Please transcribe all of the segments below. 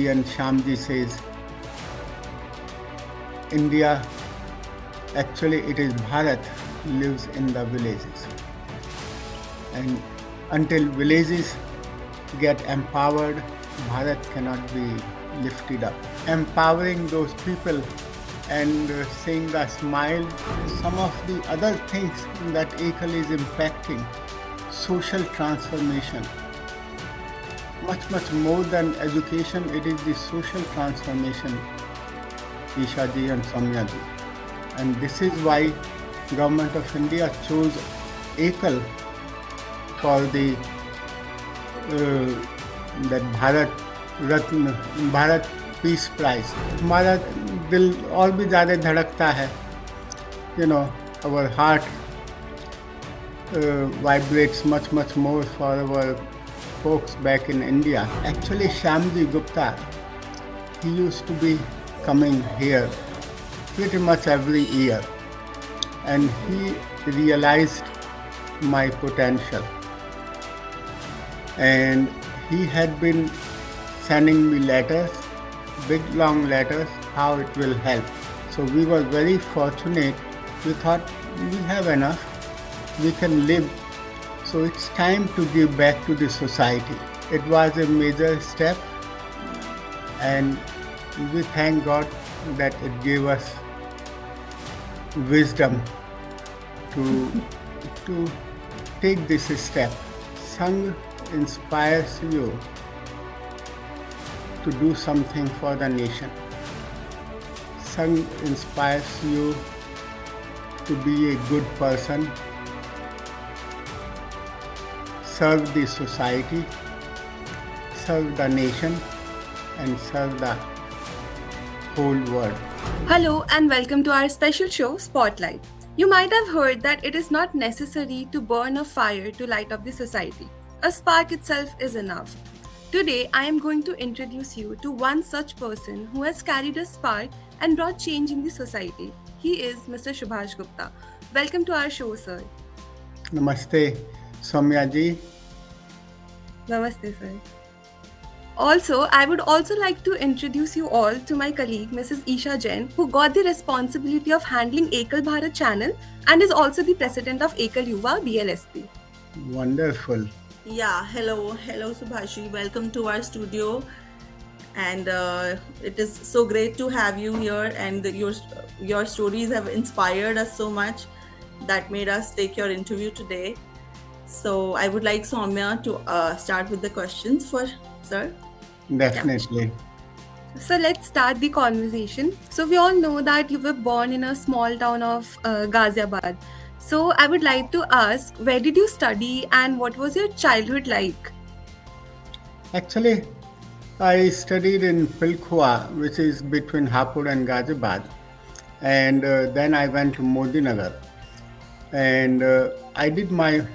and Shamji says, India, actually it is Bharat, lives in the villages. And until villages get empowered, Bharat cannot be lifted up. Empowering those people and seeing the smile, some of the other things that Ekal is impacting, social transformation. Much more than education, it is the social transformation, Isha ji and Soumya ji. And this is why Government of India chose Ekal for the that Bharat Peace Prize. हमारा दिल और भी ज़्यादा धड़कता है. Our heart vibrates much more for our folks back in India. Actually, Shyamji Gupta, he used to be coming here pretty much every year, and he realized my potential, and he had been sending me letters, big long letters, how it will help. So we were very fortunate. We thought we have enough, we can live. So it's time to give back to the society. It was a major step, and we thank God that it gave us wisdom to take this step. Sangh inspires you to do something for the nation. Sangh inspires you to be a good person, serve the society, serve the nation, and serve the whole world. Hello and welcome to our special show, Spotlight. You might have heard that it is not necessary to burn a fire to light up the society. A spark itself is enough. Today, I am going to introduce you to one such person who has carried a spark and brought change in the society. He is Mr. Subhash Gupta. Welcome to our show, sir. Namaste, Soumya ji. Namaste, sir. Also, I would also like to introduce you all to my colleague, Mrs. Isha Jain, who got the responsibility of handling Ekal Bharat Channel and is also the president of Ekal Yuva BLSP. Wonderful. Yeah, hello Subhashi. Welcome to our studio, and it is so great to have you here. And your stories have inspired us so much that made us take your interview today. So I would like Soumya to start with the questions for sir. Definitely. Yeah. So let's start the conversation. So we all know that you were born in a small town of Ghaziabad. So I would like to ask, where did you study and what was your childhood like? Actually, I studied in Pilkhua, which is between Hapur and Ghaziabad, and then I went to Modinagar, and I did my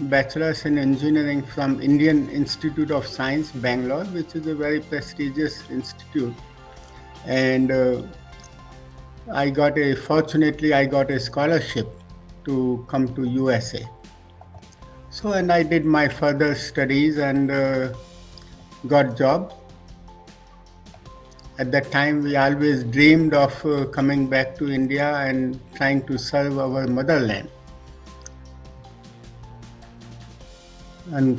bachelor's in engineering from Indian Institute of Science, Bangalore, which is a very prestigious institute, and fortunately I got a scholarship to come to USA. So, and I did my further studies and got job. At that time, we always dreamed of coming back to India and trying to serve our motherland. And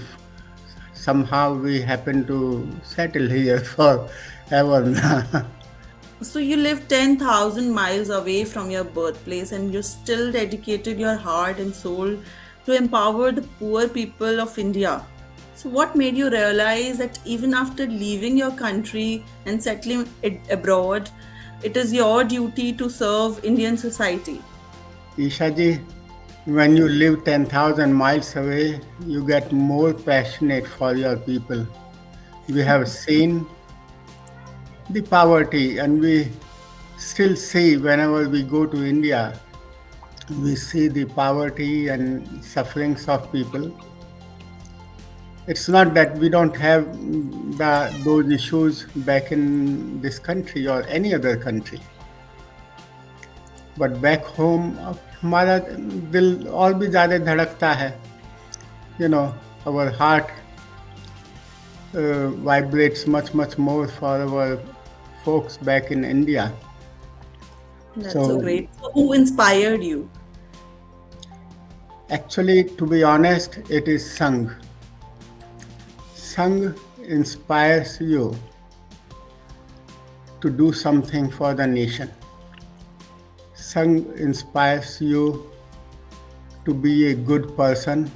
somehow we happened to settle here forever. So you live 10,000 miles away from your birthplace, and you still dedicated your heart and soul to empower the poor people of India. So what made you realize that even after leaving your country and settling abroad, it is your duty to serve Indian society? Isha ji, when you live 10,000 miles away, you get more passionate for your people. We have seen the poverty, and we still see whenever we go to India, we see the poverty and sufferings of people. It's not that we don't have those issues back in this country or any other country, but back home, हमारा दिल और भी ज़्यादा धड़कता है. Our heart vibrates much, much more for our folks back in India. That's so So, great. So who inspired you? actually, to be honest, it is Sangh. Sangh inspires you to do something for the nation. Sangh inspires you to be a good person,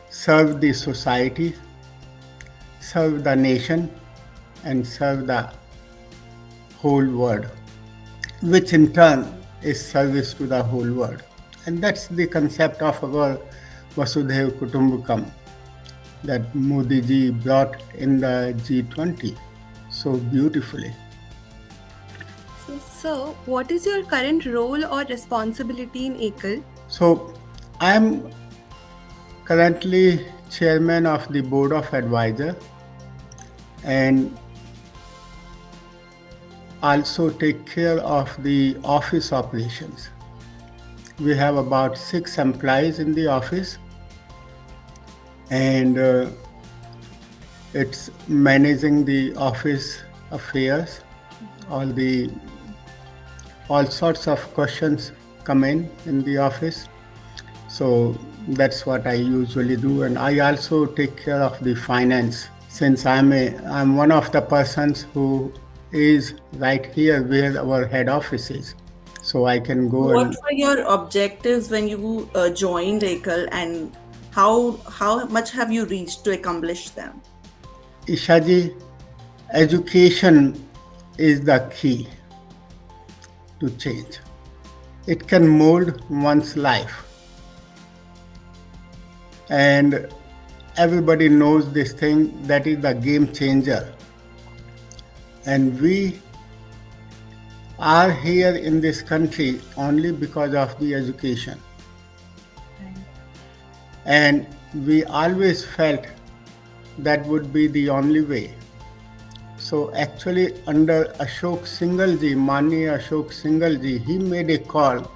serve the society, serve the nation, and serve the whole world, which in turn is service to the whole world. And that's the concept of our Vasudhaiv Kutumbakam that Modi ji brought in the G20 so beautifully. So, what is your current role or responsibility in Ekal? So, I am currently chairman of the board of advisor and also take care of the office operations. We have about 6 employees in the office, and it's managing the office affairs. All sorts of questions come in the office. So that's what I usually do, and I also take care of the finance since I'm one of the persons who is right here where our head office is. So I can go What and were your objectives when you joined Ekal, and how much have you reached to accomplish them? Ishaji, education is the key to change. It can mold one's life. And everybody knows this thing that is the game changer. And we are here in this country only because of the education. And we always felt that would be the only way. So actually under Ashok Singhal ji, Mani Ashok Singhal ji, he made a call.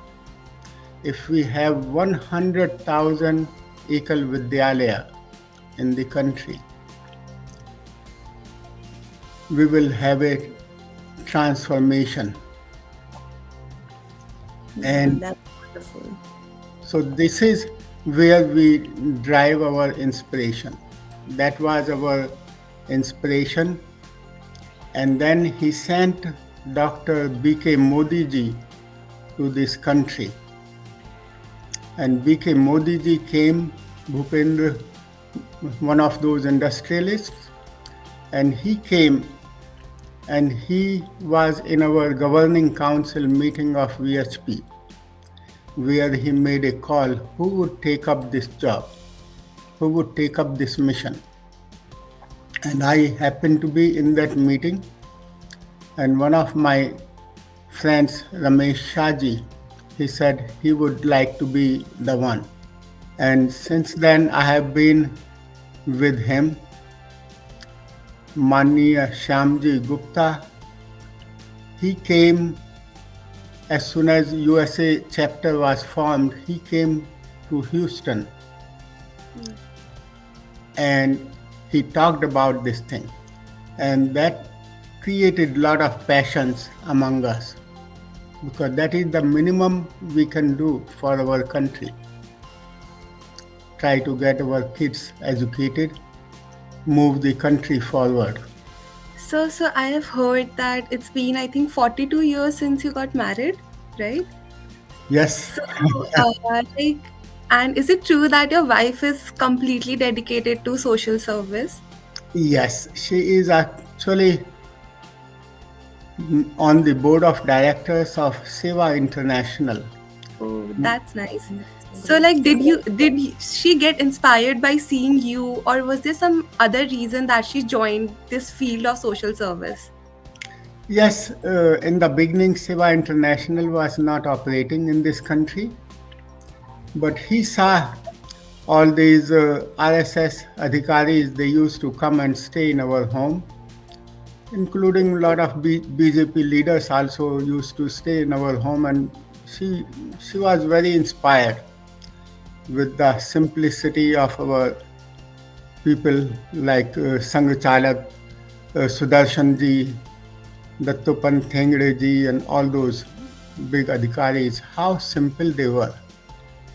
If we have 100,000 Ekal Vidyalaya in the country, we will have a transformation. And That's wonderful. so this is where we drive our inspiration. That was our inspiration. And then he sent Dr. B.K. Modi ji to this country. And B.K. Modi ji came, Bhupendra, one of those industrialists, and he came and he was in our governing council meeting of VHP, where he made a call who would take up this job, who would take up this mission. And I happened to be in that meeting, and one of my friends, Ramesh Shahji, he said he would like to be the one. And since then I have been with him. Mania Shyamji Gupta, he came as soon as USA chapter was formed, he came to Houston and he talked about this thing, and that created a lot of passions among us, because that is the minimum we can do for our country. Try to get our kids educated, move the country forward. So, I have heard that it's been, I think, 42 years since you got married, right? Yes, So, like, and is it true that your wife is completely dedicated to social service? yes, she is actually on the board of directors of Seva International. Oh, that's nice. So, like, she get inspired by seeing you, or was there some other reason that she joined this field of social service? Yes, in the beginning, Seva International was not operating in this country, but he saw all these RSS adhikaris, they used to come and stay in our home, including a lot of BJP leaders also used to stay in our home, and she was very inspired with the simplicity of our people like Sangachalak, Sudarshan ji, Dattopan Thengre ji, and all those big adhikaris, how simple they were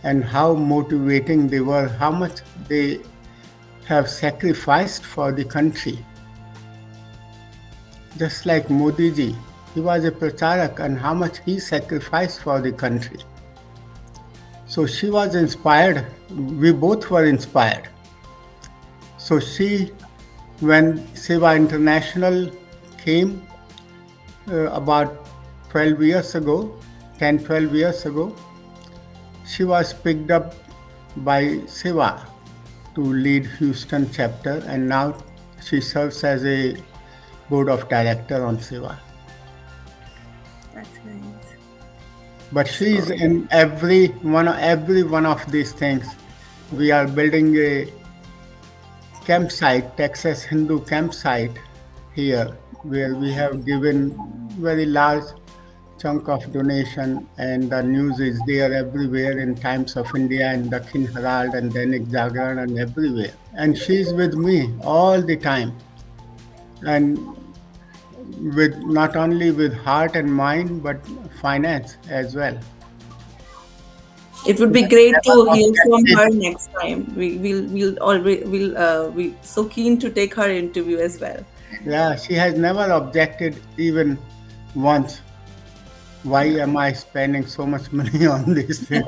and how motivating they were, how much they have sacrificed for the country. Just like Modi ji, he was a pracharak and how much he sacrificed for the country. So she was inspired, we both were inspired. So she, when Seva International came about 12 years ago, 10, 12 years ago, she was picked up by Seva to lead Houston chapter, and now she serves as a board of director on Seva. That's nice. But she is in every one of these things. We are building a campsite, Texas Hindu campsite here, where we have given very large chunk of donation, and the news is there everywhere in Times of India and Dakhin Herald and Dainik Jagran and everywhere. And she's with me all the time, and with not only with heart and mind but finance as well. It would be great to hear from her next time. We'll so keen to take her interview as well. Yeah, she has never objected even once. Why am I spending so much money on these things?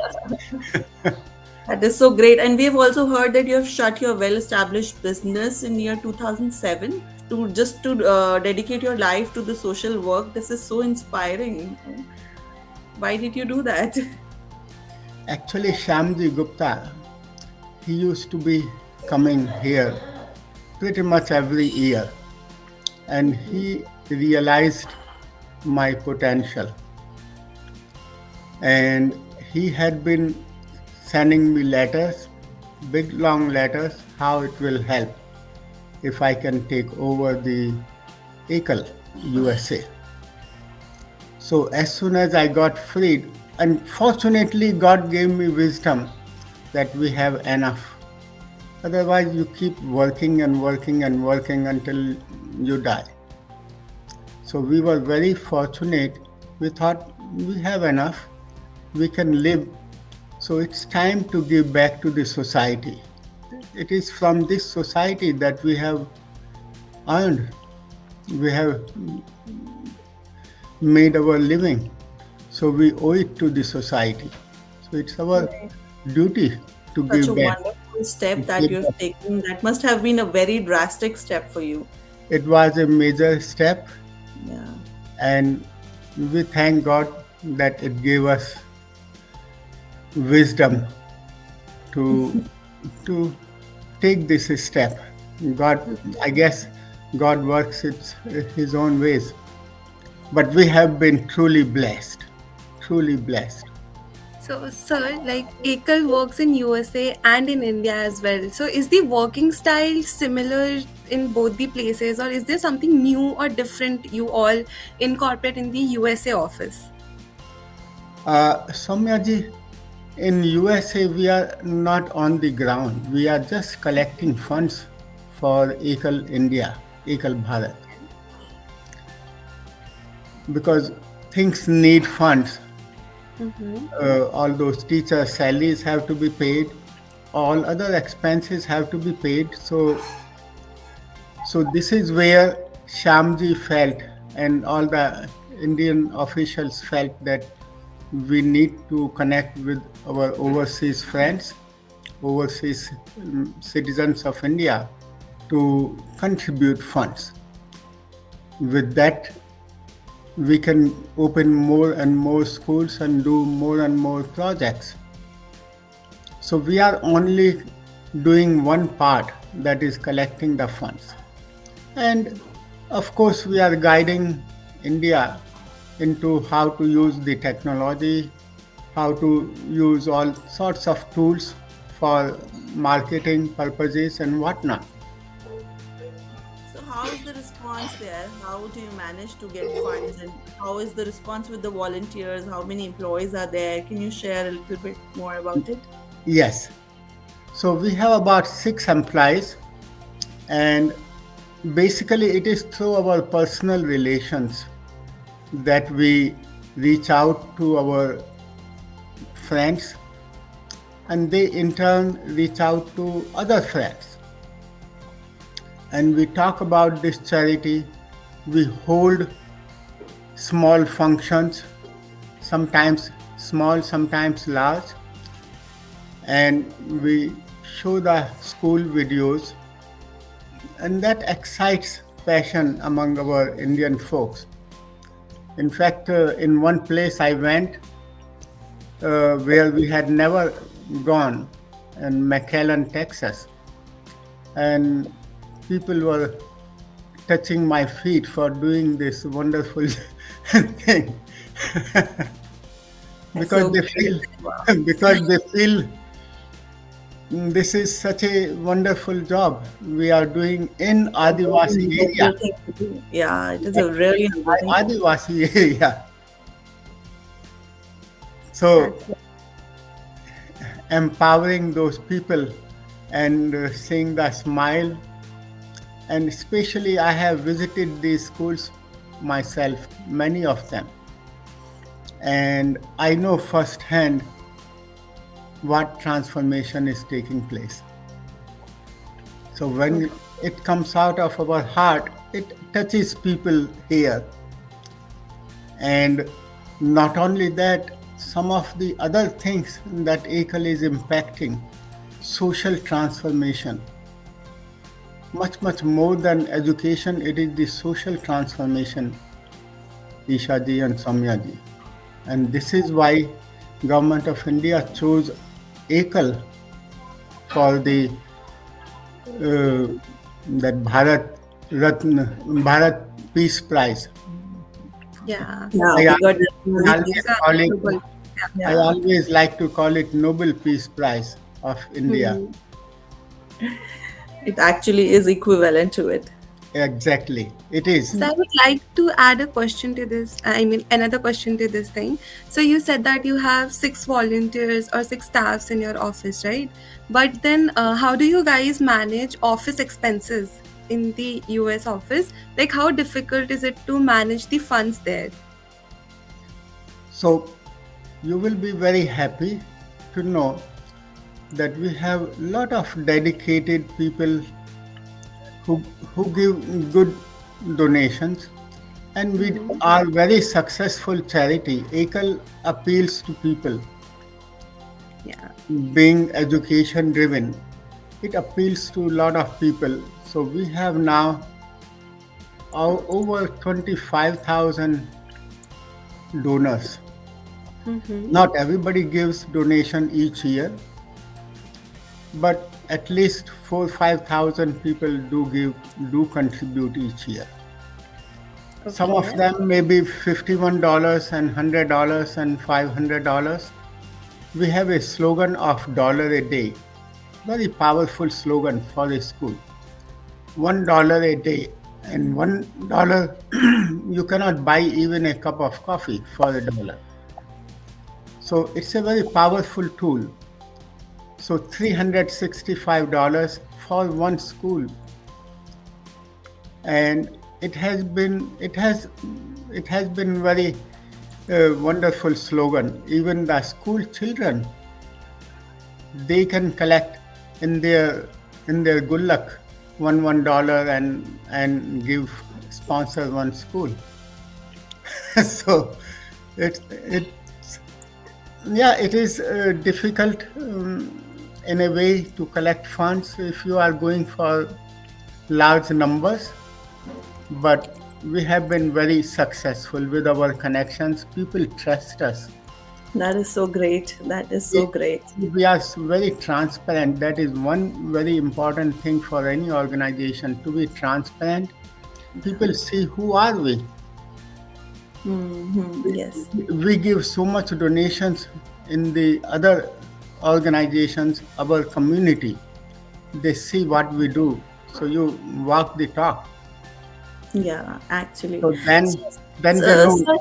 That is so great. And we have also heard that you have shut your well-established business in year 2007 to just to dedicate your life to the social work. This is so inspiring. Why did you do that? Actually, Shyamji Gupta, he used to be coming here pretty much every year, and he realized my potential. And he had been sending me letters, big long letters, how it will help if I can take over the Ekal USA. So as soon as I got freed, and fortunately God gave me wisdom that we have enough. Otherwise you keep working and working and working until you die. So we were very fortunate. We thought we have enough, we can live. So it's time to give back to the society. It is from this society that we have earned, we have made our living. So we owe it to the society. So it's our duty to Such a give back. wonderful step that you have taken. That must have been a very drastic step for you. It was a major step, Yeah. and we thank God that it gave us wisdom to to take this step. God, I guess God works his own ways, but we have been truly blessed, truly blessed. So, sir, like Ekal works in USA and in India as well. So, is the working style similar in both the places, or is there something new or different you all incorporate in the USA office? Soumya ji, in USA we are not on the ground. We are just collecting funds for Ekal India, Ekal Bharat, because things need funds. All those teachers' salaries have to be paid. All other expenses have to be paid. So this is where Shyamji felt, and all the Indian officials felt, that we need to connect with our overseas friends, overseas citizens of India, to contribute funds. With that, we can open more and more schools and do more and more projects. So we are only doing one part, that is collecting the funds. And of course we are guiding India into how to use the technology, how to use all sorts of tools for marketing purposes and whatnot. So, how is the response there? How do you manage to get funds? And how is the response with the volunteers? How many employees are there? Can you share a little bit more about it? Yes. So we have about 6 employees, And basically, it is through our personal relations that we reach out to our friends, and they in turn reach out to other friends. And we talk about this charity. We hold small functions, sometimes small, sometimes large, and we show the school videos, and that excites passion among our Indian folks. In fact, in one place I went where we had never gone, in McAllen, Texas, and people were touching my feet for doing this wonderful thing That's because so they great. feel Wow. because they feel this is such a wonderful job we are doing in A very Adivasi area. noble thing to do. Yeah, it is a really noble thing to do. Adivasi area. So That's empowering those people and seeing the smile, and especially I have visited these schools myself, many of them, and I know firsthand what transformation is taking place. So when it comes out of our heart, it touches people here. And not only that, some of the other things that Ekal is impacting, social transformation, much more than education, it is the social transformation, Isha ji and Samya ji. And this is why Government of India chose Ekal for the that Bharat Peace Prize. Yeah. yeah, I we got always, I that. always Exactly. call it I Yeah, always like to call it Nobel Peace Prize of India. Hmm. it actually is equivalent to it. Exactly, it is. So I would like to add a question to this. I mean, another question to this thing. So you said that you have 6 volunteers or 6 staffs in your office, right? But then, how do you guys manage office expenses in the US office? Like, how difficult is it to manage the funds there? So you will be very happy to know that we have a lot of dedicated people who who give good donations, and we are very successful charity. Ekal appeals to people, Yeah. being education driven. It appeals to a lot of people. So we have now over 25,000 donors. Mm-hmm. Not everybody gives donation each year, but at least 4 5,000 people do contribute each year. Some of Okay. them may be $51 and $100 and $500. We have a slogan of dollar a day, very powerful slogan for a school. $1 a day, and $1 you cannot buy even a cup of coffee for a dollar. So it's a very powerful tool. So $365 for one school, and it has been very wonderful slogan. Even the school children, they can collect in their good luck $1 and give sponsor one school. So it yeah, it is difficult in a way to collect funds if you are going for large numbers, but we have been very successful with our connections. People trust us. That is so great. That is so We great. we are very transparent. That is one very important thing for any organization, to be transparent. People see who are we. Yes. We give so much donations in the other organizations, our community. They see what we do. So you walk the talk. Yeah, actually. So then Sir,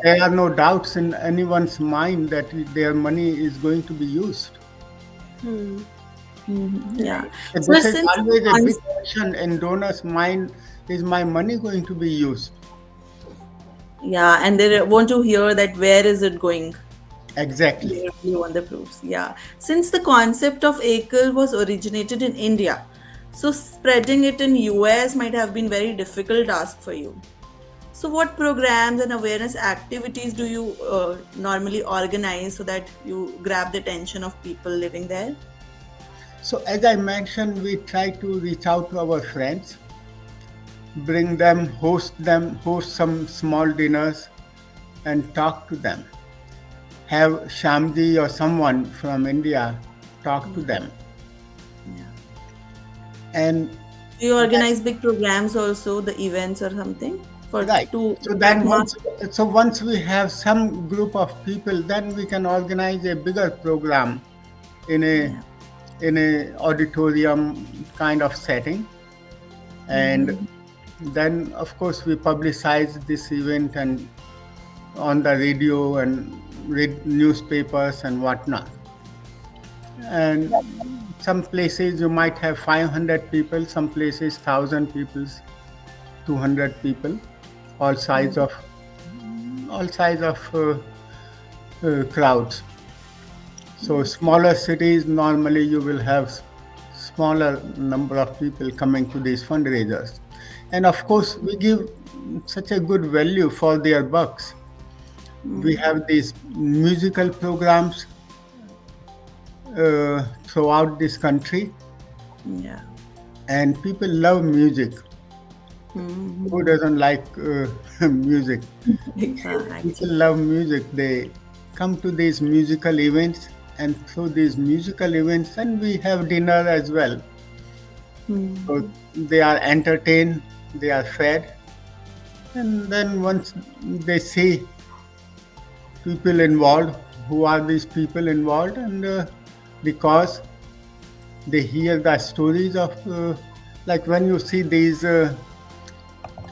there are no doubts in anyone's mind that their money is going to be used. Hmm. Yeah. So So this is since the always a big concept, question in donors' mind: is my money going to be used? yeah, and they want to hear that where is it going? Exactly. They really want the proofs. Yeah. Since the concept of Ekal was originated in India, so spreading it in US might have been very difficult task for you. So what programs and awareness activities do you normally organize so that you grab the attention of people living there? So as I mentioned, we try to reach out to our friends, them, host some small dinners, and talk to them. Have Shamji or someone from India talk to them. Yeah. And Do you that, organize big programs also, the events or something for right. to So bring then mass? once we have some group of people, then we can organize a bigger program in a Yeah. in a auditorium kind of setting. And then of course we publicize this event and on the radio and read newspapers and whatnot. And some places you might have 500 people, some places 1,000 people, 200 people, all size of all size of crowds. So smaller cities normally you will have smaller number of people coming to these fundraisers, and of course we give such a good value for their bucks. We have these musical programs throughout this country, Yeah. and people love music. Who doesn't like music? Yeah, People actually. love music. They come to these musical events, and through these musical events, and we have dinner as well. So they are entertained, they are fed, and then once they see people involved, who are these people involved, and because they hear the stories of, like when you see these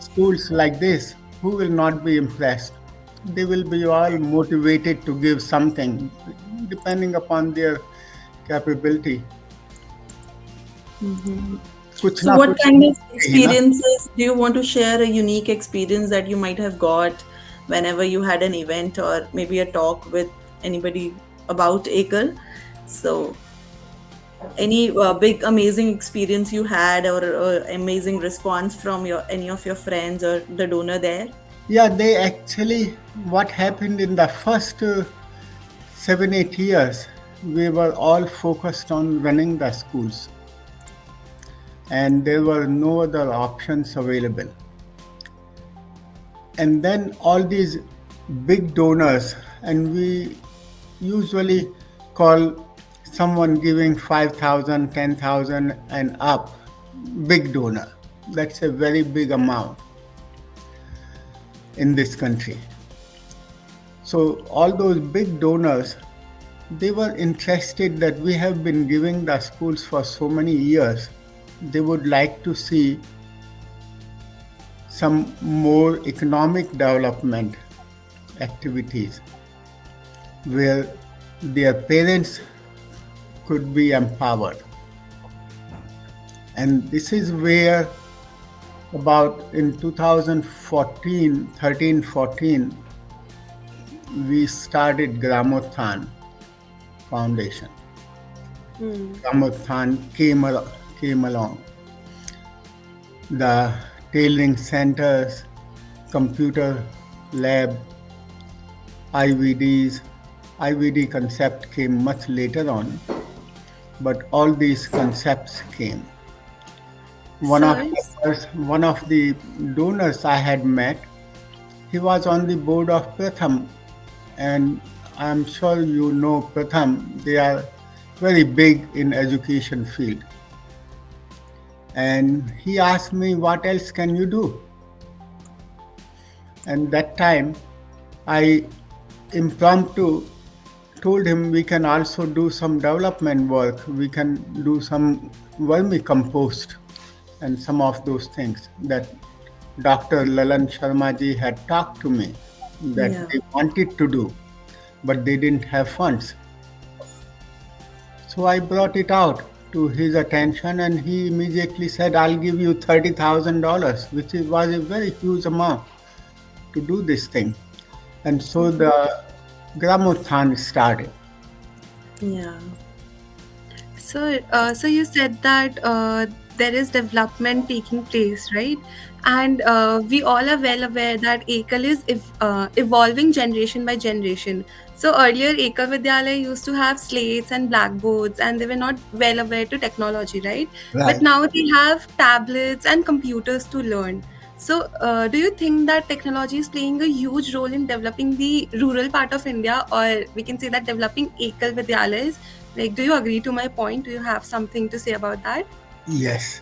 schools like this, who will not be impressed? They will be all motivated to give something, depending upon their capability. कुछ So ना what कुछ kind of चाहिए ना. experiences do you want to share, a unique experience that you might have got whenever you had an event or maybe a talk with anybody about Ekal? So any big amazing experience you had or amazing response from your any of your friends or the donor there? Yeah, they actually, what happened in the first 7 8 years, we were all focused on running the schools, and there were no other options available. And then all these big donors, and we usually call someone giving 5,000, 10,000, and up big donor. That's a very big amount in this country. So all those big donors, they were interested that we have been giving the schools for so many years. They would like to see some more economic development activities where their parents could be empowered. And this is where about in 2014, 13, 14, we started Gramothan Foundation. Gramothan came along. The tailoring centers, computer lab, IVDs. IVD concept came much later on, but all these concepts came. Sir, One of the donors I had met, he was on the board of Pratham, and I'm sure you know Pratham. They are very big in education field. And he asked me, "What else can you do?" And that time, I impromptu told him we can also do some development work. We can do some vermicompost and some of those things that Dr. Lalan Sharma ji had talked to me that Yeah. they wanted to do, but they didn't have funds. So I brought it out to his attention, and he immediately said, "I'll give you $30,000," was a very huge amount to do this thing. And so Okay. the Gramothan started. Yeah. So you said that there is development taking place, right? And we all are well aware that Ekal is evolving generation by generation. So earlier, Ekal Vidyalaya used to have slates and blackboards, and they were not well aware to technology, right? But Right. now they have tablets and computers to learn. So, do you think that technology is playing a huge role in developing the rural part of India, or we can say that developing Ekal Vidyalayas? Like, do you agree to my point? Do you have something to say about that? Yes,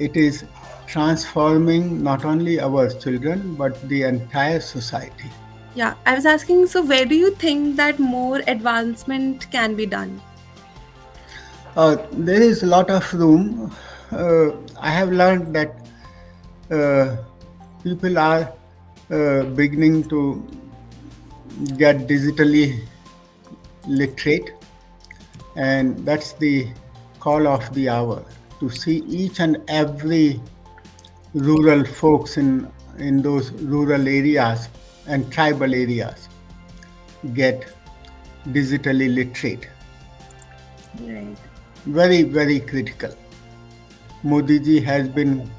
it is transforming not only our children but the entire society. Yeah, I was asking, so where do you think that more advancement can be done? There is a lot of room. I have learned that uh, people are beginning to get digitally literate, and that's the call of the hour, to see each and every rural folks in those rural areas and tribal areas get digitally literate. Right. Very, very critical. Modi ji has been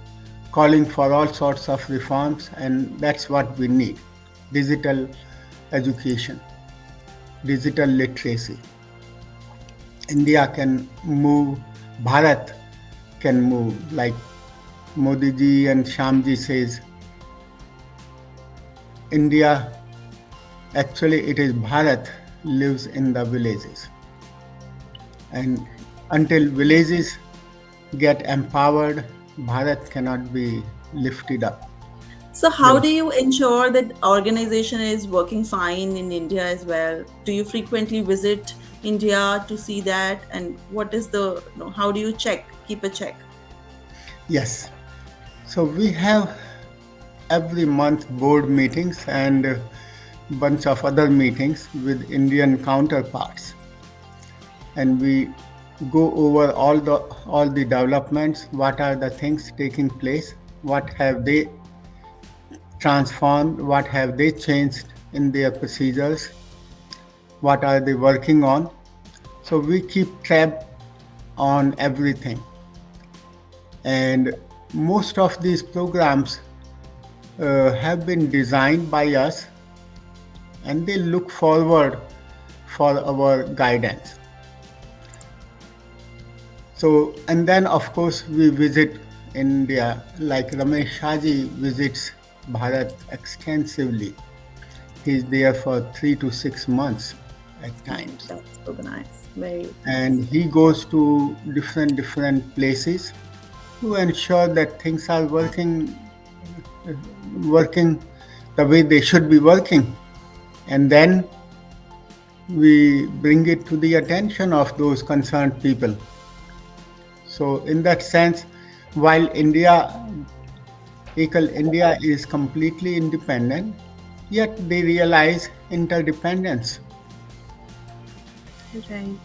calling for all sorts of reforms, and that's what we need: digital education, digital literacy. India can move, Bharat can move. Like Modi ji and Shamji says, India, actually it is Bharat, lives in the villages. And until villages get empowered, Bharat cannot be lifted up. So, how The- do you ensure that organization is working fine in India as well? Do you frequently visit India to see that? And what is the, how do you check, keep a check? Yes. So we have every month board meetings and a bunch of other meetings with Indian counterparts, and we go over all the developments. What are the things taking place? What have they transformed? What have they changed in their procedures? What are they working on? So we keep tab on everything, and most of these programs have been designed by us, and they look forward for our guidance. So, and then of course we visit India, like Ramesh Shaji visits Bharat extensively. He's there for 3 to 6 months at Oh, times. that's so nice. Very nice. And he goes to different places to ensure that things are working the way they should be working. And then we bring it to the attention of those concerned people. So, in that sense, while Ekal India is completely independent, yet they realize interdependence. Right.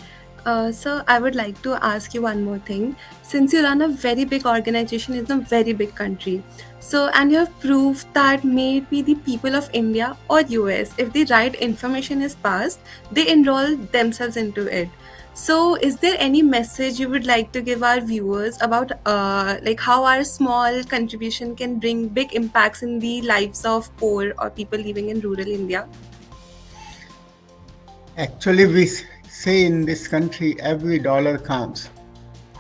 So I would like to ask you one more thing. Since you run a very big organization in a very big country, so and you have proved that may it be the people of India or US, if the right information is passed, they enroll themselves into it. So, is there any message you would like to give our viewers about like how our small contribution can bring big impacts in the lives of poor or people living in rural India? Actually, we say in this country every dollar counts.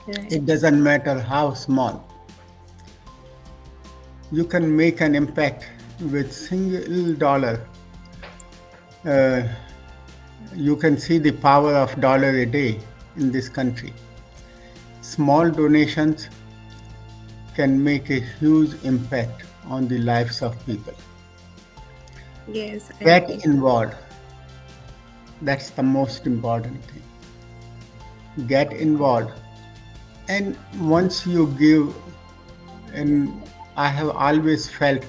Right. It doesn't matter how small. You can make an impact with single dollar. Uh, you can see the power of dollar a day in this country. Small donations can make a huge impact on the lives of people. Yes, I Get agree. involved. That's the most important thing. Get involved. And once you give, and I have always felt,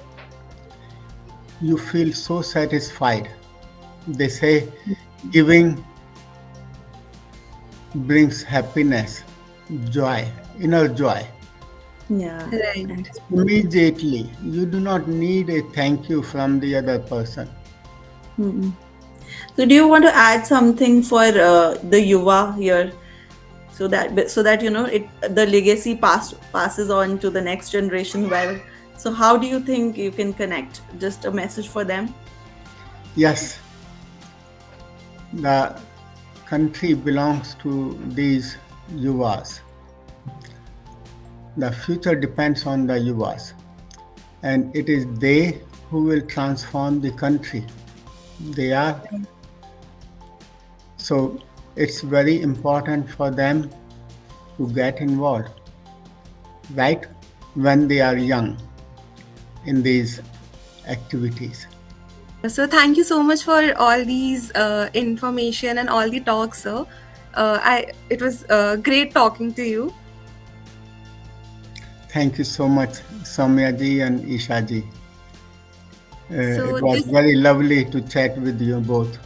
you feel so satisfied. They say giving brings happiness. joy, inner joy. Yeah. Right. And Immediately, you do not need a thank you from the other person. mm. So, do you want to add something for the yuva here, so that it the legacy passes on to the next generation well? So, how do you think you can connect? Just a message for them. Yes, the country belongs to these yuvas. The future depends on the yuvas, and it is they who will transform the country. They are. So it's very important for them to get involved, right, when they are young in these activities. So thank you so much for all these information and all the talks, sir. It was great talking to you. Thank you so much, Soumya ji and Isha ji. It So was this very lovely to chat with you both.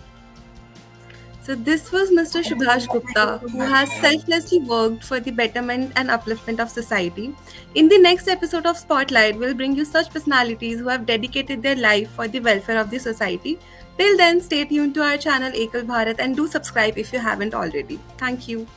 So this was Mr. Subhash Gupta, who has selflessly worked for the betterment and upliftment of society. In the next episode of Spotlight, we'll bring you such personalities who have dedicated their life for the welfare of the society. Till then, stay tuned to our channel Ekal Bharat and do subscribe if you haven't already. Thank you.